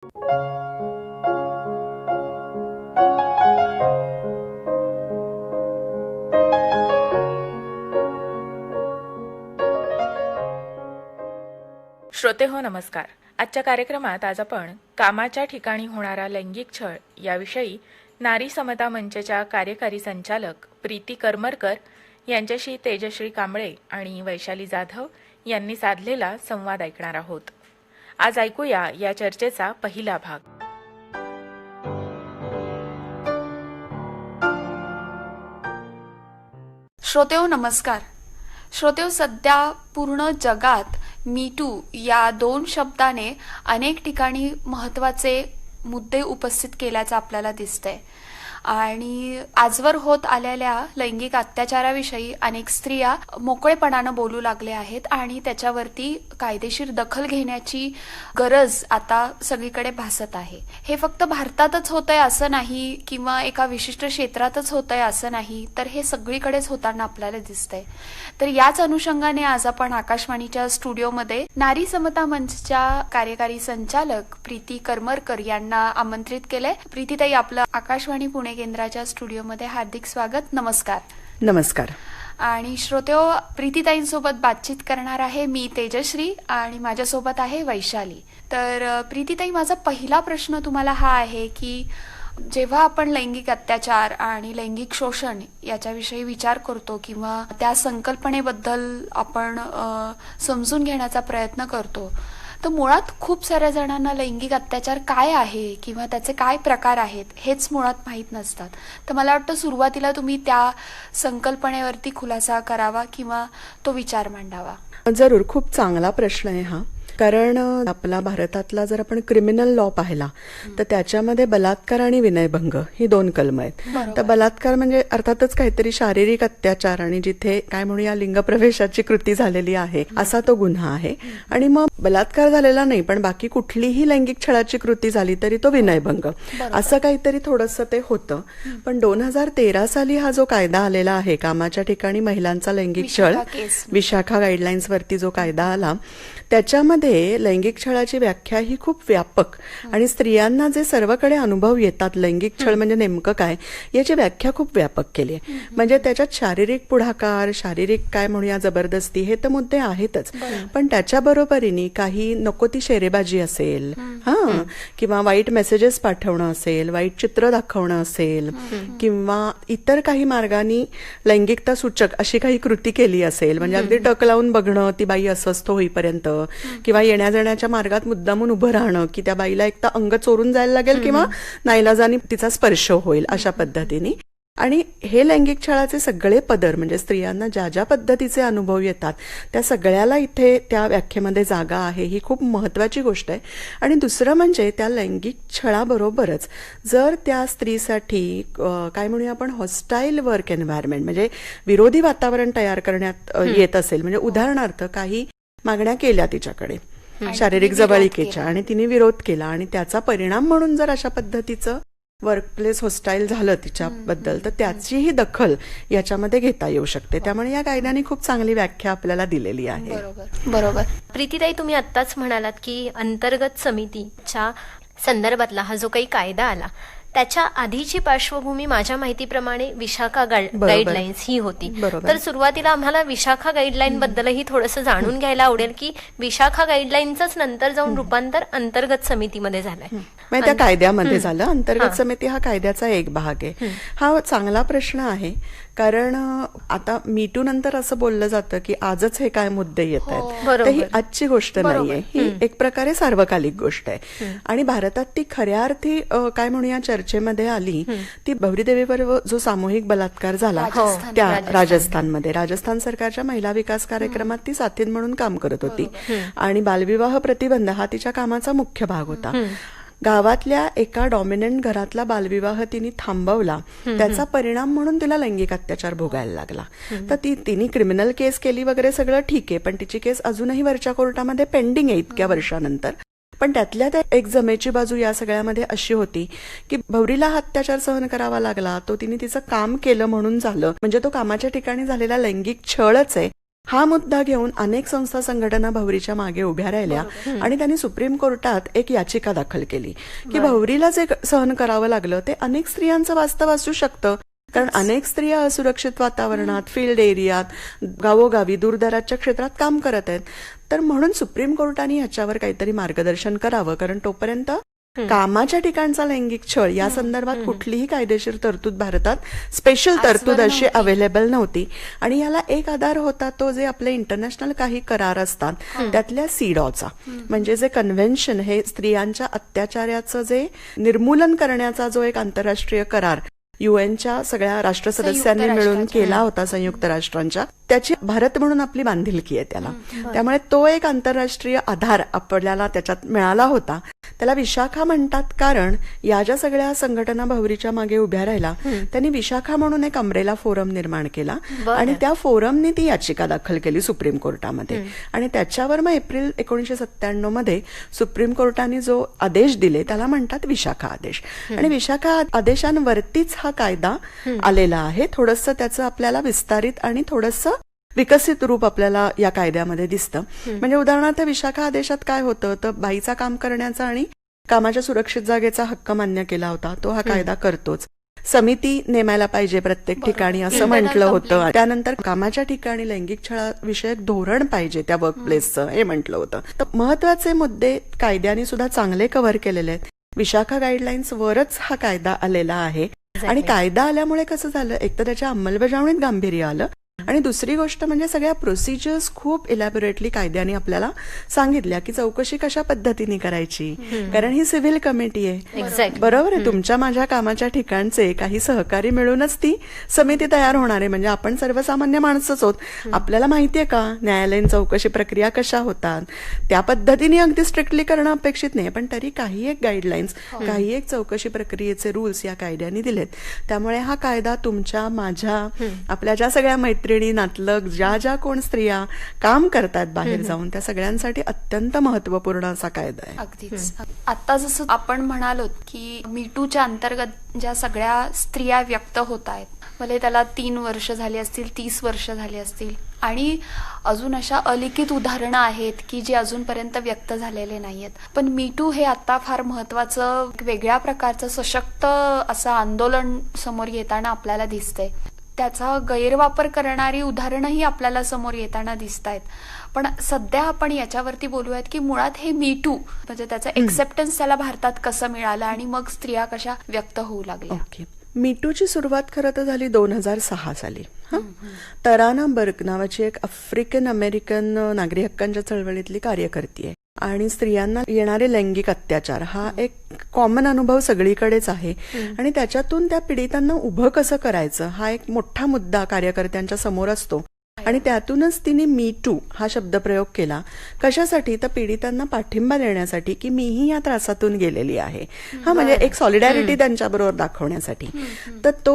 श्रोते हो नमस्कार. आजच्या कार्यक्रमात आज आपण कामाच्या ठिकाणी होणारा लैंगिक छळ याविषयी नारी समता मंचच्या कार्यकारी संचालक प्रीती करमरकर यांच्याशी तेजश्री कांबळे आणि वैशाली जाधव यांनी साधलेला संवाद ऐकणार आहोत. आज ऐकूया या चर्चेचा पहिला भाग. श्रोतेहो नमस्कार. श्रोतेहो, सध्या पूर्ण जगात मी टू या दोन शब्दाने अनेक ठिकाणी महत्त्वाचे मुद्दे उपस्थित केल्याचं आपल्याला दिसतंय आणि आजवर होत आलेल्या लैंगिक अत्याचाराविषयी अनेक स्त्रिया मोकळेपणानं बोलू लागले आहेत आणि त्याच्यावरती कायदेशीर दखल घेण्याची गरज आता सगळीकडे भासत आहे. हे फक्त भारतातच होतंय असं नाही किंवा एका विशिष्ट क्षेत्रातच होतंय असं नाही, तर हे सगळीकडेच होताना आपल्याला दिसतंय. तर याच अनुषंगाने आज आपण आकाशवाणीच्या स्टुडिओमध्ये नारी समता मंचच्या कार्यकारी संचालक प्रीती करमरकर यांना आमंत्रित केलंय. प्रीतीताई, आपलं आकाशवाणी पुणे केंद्राच्या स्टुडिओमध्ये हार्दिक स्वागत. नमस्कार. नमस्कार. आणि श्रोतेहो, प्रीतीताईंसोबत बातचीत करणार आहे मी तेजश्री आणि माझ्यासोबत आहे वैशाली. तर प्रीतीताई, माझा पहिला प्रश्न तुम्हाला हा आहे की जेव्हा आपण लैंगिक अत्याचार आणि लैंगिक शोषण याच्याविषयी विचार करतो किंवा त्या संकल्पनेबद्दल आपण समजून घेण्याचा प्रयत्न करतो, तर मुळात खूप साऱ्या जणांना लैंगिक अत्याचार काय आहे किंवा त्याचे काय प्रकार आहेत हेच मुळात माहीत नसतात. तर मला वाटतं सुरुवातीला तुम्ही त्या संकल्पनेवरती खुलासा करावा किंवा तो विचार मांडावा. जरूर. खूप चांगला प्रश्न आहे हा. कारण आपला भारतातला जर आपण क्रिमिनल लॉ पाहिला तर त्याच्यामध्ये बलात्कार आणि विनयभंग ही दोन कलमं आहेत. तर बलात्कार म्हणजे अर्थातच काहीतरी शारीरिक अत्याचार आणि जिथे काय म्हणूया लिंगप्रवेशाची कृती झालेली आहे असा तो गुन्हा आहे. आणि मग बलात्कार झालेला नाही पण बाकी कुठलीही लैंगिक छळाची कृती झाली तरी तो विनयभंग असं काहीतरी थोडंसं ते होतं. पण 2013 साली हा जो कायदा आलेला आहे कामाच्या ठिकाणी महिलांचा लैंगिक छळ, विशाखा गाईडलाईन्स वरती जो कायदा आला, त्याच्यामध्ये लैंगिक छळाची व्याख्या ही खूप व्यापक आणि स्त्रियांना जे सर्वकडे अनुभव येतात लैंगिक छळ म्हणजे नेमकं काय याची व्याख्या खूप व्यापक केली आहे. म्हणजे त्याच्यात शारीरिक पुढाकार, शारीरिक काय म्हणूया जबरदस्ती हे तर मुद्दे आहेतच, पण त्याच्या बरोबरीने काही नको ती शेरेबाजी असेल, किंवा वाईट मेसेजेस पाठवणं असेल, वाईट चित्र दाखवणं असेल, किंवा इतर काही मार्गाने लैंगिकता सूचक अशी काही कृती केली असेल, म्हणजे अगदी टक लावून बघणं ती बाई अस्वस्थ होईपर्यंत, किंवा येण्या जाण्याच्या मार्गात मुद्दामून उभं राहणं की त्या बाईला एक तर अंग चोरून जायला लागेल किंवा नाईलाजाने तिचा स्पर्श होईल अशा पद्धतीने. आणि हे लैंगिक छळाचे सगळे पदर म्हणजे स्त्रियांना ज्या ज्या पद्धतीचे अनुभव येतात त्या सगळ्याला इथे त्या व्याख्येमध्ये जागा आहे. ही खूप महत्वाची गोष्ट आहे. आणि दुसरं म्हणजे त्या लैंगिक छळाबरोबरच जर त्या स्त्रीसाठी काय म्हणूया आपण हॉस्टाईल वर्क एन्व्हायरमेंट म्हणजे विरोधी वातावरण तयार करण्यात येत असेल, म्हणजे उदाहरणार्थ काही मागण्या केल्या तिच्याकडे शारीरिक जवळीकेच्या आणि तिने विरोध केला आणि त्याचा परिणाम म्हणून जर अशा पद्धतीचं वर्कप्लेस हॉस्टाईल झालं तिच्याबद्दल तर त्याचीही दखल याच्यामध्ये घेता येऊ शकते. त्यामुळे या कायद्याने खूप चांगली व्याख्या आपल्याला दिलेली आहे. बरोबर. प्रीतीताई, तुम्ही आत्ताच म्हणालात की अंतर्गत समितीच्या संदर्भातला हा जो काही कायदा आला त्याच्या आधीची पार्श्वभूमी माझ्या माहितीप्रमाणे विशाखा गाईडलाईन्स ही होती. तर सुरुवातीला आम्हाला विशाखा गाईडलाईन बद्दलही थोडंसं जाणून घ्यायला आवडेल की विशाखा गाईडलाईनच नंतर जाऊन रूपांतर अंतर्गत समितीमध्ये झालंय. त्या कायद्यामध्ये झालं. अंतर्गत समिती हा कायद्याचा एक भाग आहे. हा चांगला प्रश्न आहे कारण आता मीटू नंतर असं बोललं जातं की आजच हे काय मुद्दे येत आहेत, तर ही आजची गोष्ट नाहीये. ही एक प्रकारे सार्वकालिक गोष्ट आहे. आणि भारतात ती खऱ्या अर्थी काय म्हणूया चर्चेमध्ये आली ती भवरीदेवीवर जो सामूहिक बलात्कार झाला त्या राजस्थानमध्ये. राजस्थान सरकारच्या महिला विकास कार्यक्रमात ती साथीण म्हणून काम करत होती आणि बालविवाह प्रतिबंध हा तिच्या कामाचा मुख्य भाग होता. गावातल्या एका डॉमिनंट घरातला बालविवाह तिने थांबवला, त्याचा परिणाम म्हणून तिला लैंगिक अत्याचार भोगायला लागला. तर तिने क्रिमिनल केस केली वगैरे सगळं ठीक आहे, पण तिची केस अजूनही वरच्या कोर्टामध्ये पेंडिंग आहे इतक्या वर्षानंतर. पण त्यातल्या त्या एक जमेची बाजू या सगळ्यामध्ये अशी होती की भवरीला अत्याचार सहन करावा लागला, तो तिने तिचं काम केलं म्हणून झालं, म्हणजे तो कामाच्या ठिकाणी झालेला लैंगिक छळच आहे हा मुद्दा घेऊन अनेक संस्था संघटना भवरीच्या मागे उभ्या राहिल्या आणि त्यांनी सुप्रीम कोर्टात एक याचिका दाखल केली की भवरीला जे सहन करावं लागलं ते अनेक स्त्रियांचं वास्तव असू शकतं. कारण अनेक स्त्रिया असुरक्षित वातावरणात, फील्ड एरियात, गावोगावी, दूरदराजच्या क्षेत्रात काम करत आहेत. तर म्हणून सुप्रीम कोर्टाने ह्याच्यावर काहीतरी मार्गदर्शन करावं, कारण तोपर्यंत कामाच्या ठिकाणचा लैंगिक छळ या संदर्भात कुठलीही कायदेशीर तरतूद भारतात स्पेशल तरतूद अशी अवेलेबल नव्हती. आणि याला एक आधार होता तो जे आपले इंटरनॅशनल काही करार असतात त्यातल्या सीडॉचा, म्हणजे जे कन्व्हेन्शन, हे स्त्रियांच्या अत्याचाराचं जे निर्मूलन करण्याचा जो एक आंतरराष्ट्रीय करार युएनच्या सगळ्या राष्ट्र सदस्यांनी मिळून केला होता, संयुक्त राष्ट्रांच्या, त्याची भारत म्हणून आपली बांधिलकी आहे त्याला. त्यामुळे तो एक आंतरराष्ट्रीय आधार आपल्याला त्याच्यात मिळाला होता. त्याला विशाखा म्हणतात कारण या ज्या सगळ्या संघटना भवरीच्या मागे उभ्या राहिला त्यांनी विशाखा म्हणून एक अम्ब्रेला फोरम निर्माण केला आणि त्या फोरमने ती याचिका दाखल केली सुप्रीम कोर्टामध्ये. आणि त्याच्यावर मग एप्रिल 1997 मध्ये सुप्रीम कोर्टाने जो आदेश दिले त्याला म्हणतात विशाखा आदेश. आणि विशाखा आदेशांवरतीच हा कायदा आलेला आहे. थोडंसं त्याचं आपल्याला विस्तारित आणि थोडंसं विकसित रूप आपल्याला या कायद्यामध्ये दिसतं. म्हणजे उदाहरणार्थ विशाखा आदेशात काय होतं तर बाईचा काम करण्याचा आणि कामाच्या सुरक्षित जागेचा हक्क मान्य केला होता, तो हा कायदा करतोच. समिती नेमायला पाहिजे प्रत्येक ठिकाणी असं म्हटलं होतं. त्यानंतर कामाच्या ठिकाणी लैंगिक छळाविषयक धोरण पाहिजे त्या वर्कप्लेसचं, हे म्हटलं होतं. तर महत्वाचे मुद्दे कायद्याने सुद्धा चांगले कव्हर केलेले आहेत. विशाखा गाईडलाईन्स वरच हा कायदा आलेला आहे. आणि कायदा आल्यामुळे कसं झालं, एक तर त्याच्या अंमलबजावणीत गांभीर्य आलं आणि दुसरी गोष्ट म्हणजे सगळ्या प्रोसिजर्स खूप इलॅबोरेटली कायद्याने आपल्याला सांगितल्या की चौकशी कशा पद्धतीने करायची. कारण ही सिव्हिल कमिटी आहे, बरोबर आहे. तुमच्या माझ्या कामाच्या ठिकाणचे काही सहकारी मिळूनच ती समिती तयार होणार आहे. म्हणजे आपण सर्वसामान्य माणसंच आहोत. आपल्याला माहितीये का न्यायालयीन चौकशी प्रक्रिया कशा होतात, त्या पद्धतीने अगदी स्ट्रिक्टली करणं अपेक्षित नाही, पण तरी काही एक गाईडलाईन्स, काही एक चौकशी प्रक्रियेचे रूल्स या कायद्याने दिलेत. त्यामुळे हा कायदा तुमच्या, माझ्या, आपल्या ज्या सगळ्या मैत्रिणी, नातलग, ज्या कोण स्त्रिया काम करतात बाहेर जाऊन, त्या सगळ्यांसाठी अत्यंत महत्वपूर्ण असा कायदा आहे. अगदीच. आता जसं आपण म्हणालो की मीटूच्या अंतर्गत ज्या सगळ्या स्त्रिया व्यक्त होत आहेत, भले त्याला 3 वर्ष झाली असतील, 30 वर्ष झाली असतील, आणि अजून अशा अलिखित उदाहरणं आहेत की जे अजूनपर्यंत व्यक्त झालेले नाहीयेत. पण मीटू हे आता फार महत्वाचं, वेगळ्या प्रकारचं सशक्त असं आंदोलन समोर येताना आपल्याला दिसतंय. त्याचा गैरवापर करणारी उदाहरणंही आपल्याला समोर येताना दिसत आहेत. पण सध्या आपण याच्यावरती बोलूयात की मुळात हे मीटू म्हणजे त्याचं एक्सेप्टन्स त्याला भारतात कसं मिळालं आणि मग स्त्रिया कशा व्यक्त होऊ लागल्या. ओके. मीटूची सुरुवात खरं तर झाली 2006 साली. तराना बर्ग नावाची एक आफ्रिकन अमेरिकन नागरी हक्कांच्या चळवळीतली कार्यकर्ती आहे. आणि स्त्रियांना येणारे लैंगिक अत्याचार हा एक कॉमन अनुभव सगळीकडेच आहे. आणि त्याच्यातून त्या पीडितांना उभं कसं करायचं हा एक मोठा मुद्दा कार्यकर्त्यांच्या समोर असतो. आणि त्यातूनच तिने मी टू हा शब्दप्रयोग केला. कशासाठी तर पीडितांना पाठिंबा देण्यासाठी की मीही या त्रासातून गेलेली आहे. हा म्हणजे एक सॉलिडॅरिटी त्यांच्याबरोबर दाखवण्यासाठी. तर तो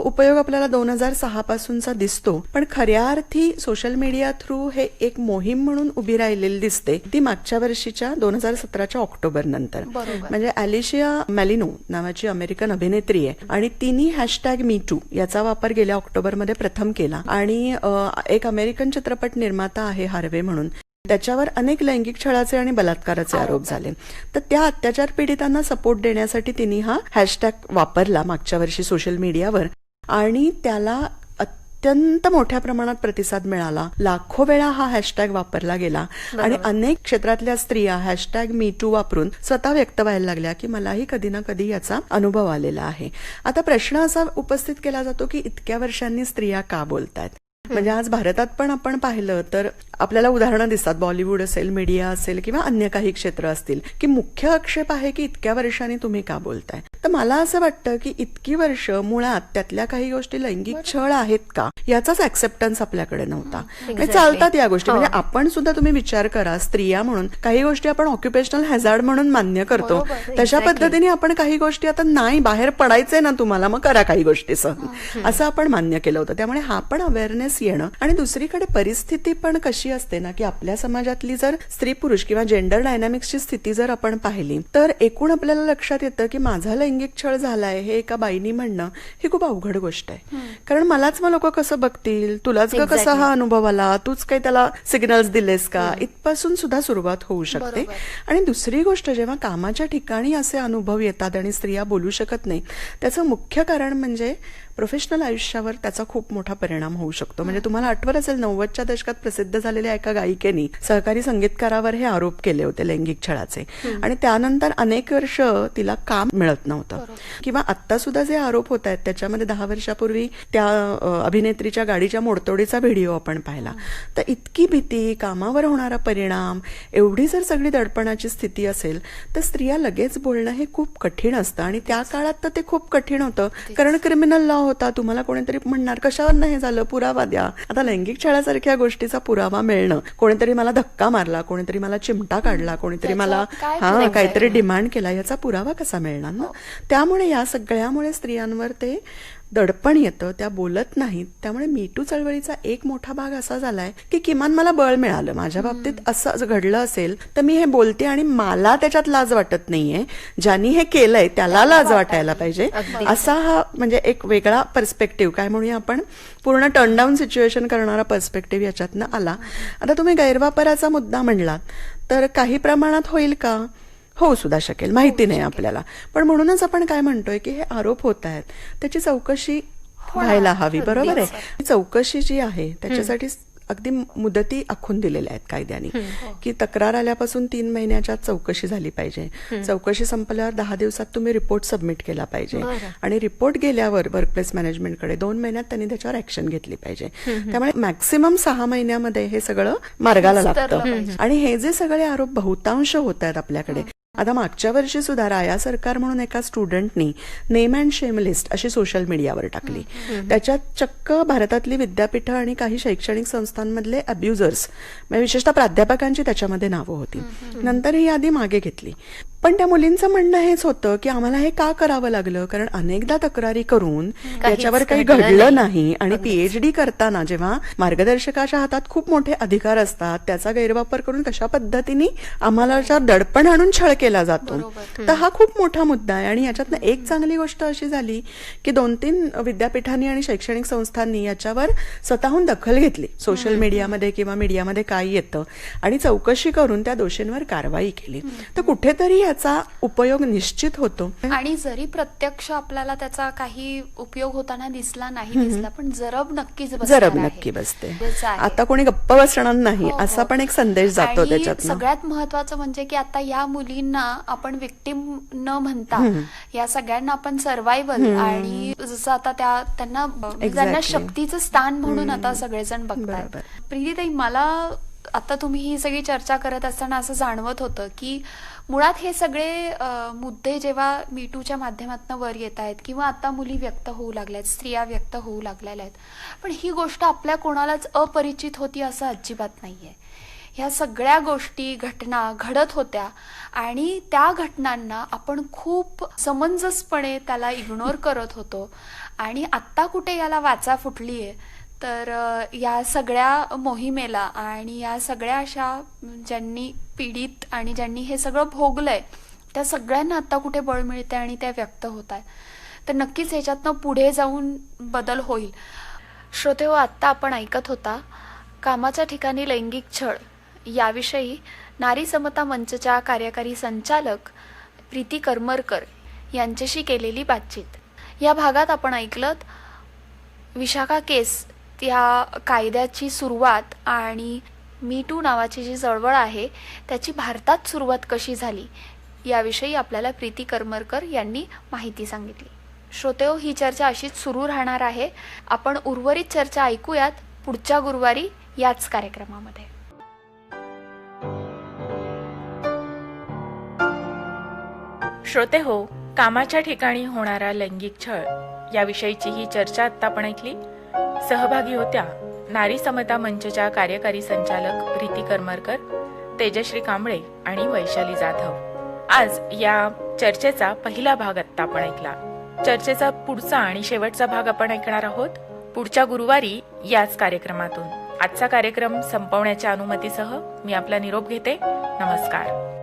उपयोग आपल्याला 2006 पासूनचा दिसतो. पण खऱ्या अर्थी सोशल मीडिया थ्रू हे एक मोहीम म्हणून उभी राहिलेली दिसते ती मागच्या वर्षीच्या 2017च्या ऑक्टोबर नंतर. म्हणजे अलिशिया मॅलिनो नावाची अमेरिकन अभिनेत्री आहे आणि तिने हॅशटॅग मी टू याचा वापर गेल्या ऑक्टोबरमध्ये प्रथम केला. आणि एक अमेरिकन चित्रपट निर्माता आहे हार्वे म्हणून, त्याच्यावर अनेक लैंगिक छळाचे आणि बलात्काराचे आरोप झाले. तर त्या अत्याचार पीडितांना सपोर्ट देण्यासाठी तिने हा हॅशटॅग वापरला मागच्या वर्षी सोशल मीडियावर आणि त्याला अत्यंत मोठ्या प्रमाणात प्रतिसाद मिळाला. लाखो वेळा हा हॅशटॅग वापरला गेला आणि अनेक क्षेत्रातल्या स्त्रिया हॅशटॅग मी टू वापरून स्वतः व्यक्त व्हायला लागल्या की मलाही कधी ना कधी याचा अनुभव आलेला आहे. आता प्रश्न असा उपस्थित केला जातो की इतक्या वर्षांनी स्त्रिया का बोलतायत. म्हणजे आज भारतात पण आपण पाहिलं तर आपल्याला उदाहरणं दिसतात, बॉलिवूड असेल, मीडिया असेल किंवा अन्य काही क्षेत्र असतील, की मुख्य आक्षेप आहे की इतक्या वर्षांनी तुम्ही का बोलताय. तर मला असं वाटतं की इतकी वर्ष मुळात त्यातल्या काही गोष्टी लैंगिक छळ आहेत का याचाच ऍक्सेप्टन्स आपल्याकडे नव्हता. चालतात या गोष्टी, म्हणजे आपण सुद्धा तुम्ही विचार करा, स्त्रिया म्हणून काही गोष्टी आपण ऑक्युपेशनल हॅझार्ड म्हणून मान्य करतो, तशा पद्धतीने आपण काही गोष्टी आता नाही बाहेर पडायचंय ना तुम्हाला मग करा काही गोष्टी सहन, असं आपण मान्य केलं होतं. त्यामुळे हा पण अवेअरनेस येणं. आणि दुसरीकडे परिस्थिती पण कशी असते ना, की आपल्या समाजातली जर स्त्री पुरुष किंवा जेंडर डायनामिक्सची स्थिती जर आपण पाहिली तर एकूण आपल्याला लक्षात येतं की माझा लैंगिक छळ झालाय हे एका बाईनी म्हणणं ही खूप अवघड गोष्ट आहे. कारण मलाच मग लोक कसं बघतील, तुलाच ग कसा हा अनुभव आला, तूच काही त्याला सिग्नल्स दिलेस का, इथपासून सुद्धा सुरुवात होऊ शकते. आणि दुसरी गोष्ट, जेव्हा कामाच्या ठिकाणी असे अनुभव येतात आणि स्त्रिया बोलू शकत नाही, त्याचं मुख्य कारण म्हणजे प्रोफेशनल आयुष्यावर त्याचा खूप मोठा परिणाम होऊ शकतो. म्हणजे तुम्हाला आठवत असेल 90च्या दशकात प्रसिद्ध झालेल्या एका गायिकेनी सहकारी संगीतकारावर हे आरोप केले होते लैंगिक छळाचे, आणि त्यानंतर अनेक वर्ष तिला काम मिळत नव्हतं. किंवा आता सुद्धा जे आरोप होत आहेत त्याच्यामध्ये 10 वर्षापूर्वी त्या अभिनेत्रीच्या गाडीच्या मोडतोडीचा व्हिडिओ आपण पाहिला. तर इतकी भीती, कामावर होणारा परिणाम, एवढी जर सगळी दडपणाची स्थिती असेल तर स्त्रिया लगेच बोलणं हे खूप कठीण असतं. आणि त्या काळात तर ते खूप कठीण होतं, कारण क्रिमिनल लॉ होता. तुम्हाला कोणीतरी म्हणणार कशावर हे झालं, पुरावा द्या. आता लैंगिक छळासारख्या गोष्टीचा पुरावा मिळणं, कोणीतरी मला धक्का मारला, कोणीतरी मला चिमटा काढला, कोणीतरी मला काहीतरी डिमांड केला, याचा पुरावा कसा मिळणार ना. त्यामुळे या सगळ्यामुळे स्त्रियांवर ते दडपण येतं, त्या बोलत नाहीत. त्यामुळे मीटू चळवळीचा एक मोठा भाग असा झालाय की किमान मला बळ मिळालं, माझ्या बाबतीत असं घडलं असेल तर मी हे बोलते आणि मला त्याच्यात लाज वाटत नाहीये, ज्यांनी हे केलंय त्याला लाज वाटायला पाहिजे, असा हा म्हणजे एक वेगळा पर्स्पेक्टिव्ह, काय म्हणूया आपण, पूर्ण टर्न डाऊन सिच्युएशन करणारा पर्स्पेक्टिव्ह याच्यातनं आला. आता तुम्ही गैरवापराचा मुद्दा म्हणलात तर काही प्रमाणात होईल का, होऊ सुद्धा शकेल, माहिती नाही आपल्याला. पण म्हणूनच आपण काय म्हणतोय की हे आरोप होत आहेत, त्याची चौकशी व्हायला हवी. बरोबर आहे. चौकशी जी आहे त्याच्यासाठी अगदी मुदती आखून दिलेल्या आहेत कायद्याने, की तक्रार आल्यापासून 3 महिन्याच्या चौकशी झाली पाहिजे. चौकशी संपल्यावर 10 दिवसात तुम्ही रिपोर्ट सबमिट केला पाहिजे, आणि रिपोर्ट गेल्यावर वर्कप्लेस मॅनेजमेंटकडे 2 महिन्यात त्यांनी त्याच्यावर ऍक्शन घेतली पाहिजे. त्यामुळे मॅक्सिमम 6 महिन्यामध्ये हे सगळं मार्गाला लागतं. आणि हे जे सगळे आरोप बहुतांश होत आहेत आपल्याकडे, आता मागच्या वर्षी सुद्धा राया सरकार म्हणून एका स्टुडंटनी नेम अँड शेम लिस्ट अशी सोशल मीडियावर टाकली. त्याच्यात चक्क भारतातली विद्यापीठं आणि काही शैक्षणिक संस्थांमधले अब्युजर्स, म्हणजे विशेषतः प्राध्यापकांची त्याच्यामध्ये नावं होती. नंतर ही यादी मागे घेतली. पण त्या मुलींचं म्हणणं हेच होतं की आम्हाला हे का करावं लागलं, कारण अनेकदा तक्रारी करून त्याच्यावर काही घडलं नाही. आणि पीएचडी करताना जेव्हा मार्गदर्शकाच्या हातात खूप मोठे अधिकार असतात, त्याचा गैरवापर करून कशा पद्धतीने आम्हाला दडपण आणून छळ केला जातो, तर हा खूप मोठा मुद्दा आहे. आणि याच्यातनं एक चांगली गोष्ट अशी झाली की 2-3 विद्यापीठांनी आणि शैक्षणिक संस्थांनी याच्यावर स्वतःहून दखल घेतली, सोशल मीडियामध्ये किंवा मीडियामध्ये काय येतं, आणि चौकशी करून त्या दोषींवर कारवाई केली. तर कुठेतरी याचा उपयोग निश्चित होतो. आणि जरी प्रत्यक्ष आपल्याला त्याचा काही उपयोग होताना दिसला नाही दिसला, पण जरब नक्कीच नक्की बसते. आता कोणी गप्प बसणार नाही असा पण एक संदेश जातो त्याच्यात. सगळ्यात महत्वाचं म्हणजे की आता या मुलींना आपण विक्टिम न म्हणता या सगळ्यांना आपण सर्व्हायव्हल आणि जसं आता त्यांना शक्तीचं स्थान म्हणून आता सगळेजण बघतात. प्रीतीताई, मला आता तुम्ही ही सगळी चर्चा करत असताना असं जाणवत होतं की मुळात हे सगळे मुद्दे जेव्हा मीटूच्या माध्यमातून वर येत आहेत किंवा आता मुली व्यक्त होऊ लागल्यात, स्त्रिया व्यक्त होऊ लागलेल्या आहेत, पण ही गोष्ट आपल्या कोणालाच अपरिचित होती असं अजिबात नाहीये. ह्या सगळ्या गोष्टी, घटना घडत होत्या आणि त्या घटनांना आपण खूप समंजसपणे त्याला इग्नोर करत होतो. आणि आत्ता कुठे याला वाचा फुटलीये, तर या सगळ्या मोहिमेला आणि या सगळ्या अशा ज्यांनी पीडित आणि ज्यांनी हे सगळं भोगलंय त्या सगळ्यांना आता कुठे बळ मिळते आणि त्या व्यक्त होत आहे. तर नक्कीच ह्याच्यातनं पुढे जाऊन बदल होईल. श्रोतेहो, आत्ता आपण ऐकत होता कामाच्या ठिकाणी लैंगिक छळ याविषयी नारी समता मंचच्या कार्यकारी संचालक प्रीती करमरकर यांच्याशी केलेली बातचीत. या भागात आपण ऐकलत विशाखा केस, त्या कायद्याची सुरुवात आणि मी टू नावाची जी चळवळ आहे त्याची भारतात सुरुवात कशी झाली याविषयी आपल्याला प्रीती करमरकर यांनी माहिती सांगितली. श्रोतेहो, ही चर्चा अशीच सुरू राहणार आहे. आपण उर्वरित चर्चा ऐकूयात पुढच्या गुरुवारी याच कार्यक्रमामध्ये. श्रोते हो, कामाच्या ठिकाणी होणारा लैंगिक छळ याविषयीची ही चर्चा आता आपण ऐकली. सहभागी होत्या नारी समता मंचच्या कार्यकारी संचालक प्रीती करमरकर, तेजश्री कांबळे आणि वैशाली जाधव. आज या चर्चेचा पहिला भाग आता आपण ऐकला. चर्चेचा पुढचा आणि शेवटचा भाग आपण ऐकणार आहोत पुढच्या गुरुवारी याच कार्यक्रमातून. आजचा कार्यक्रम संपवण्याच्या अनुमतीसह मी आपला निरोप घेते. नमस्कार.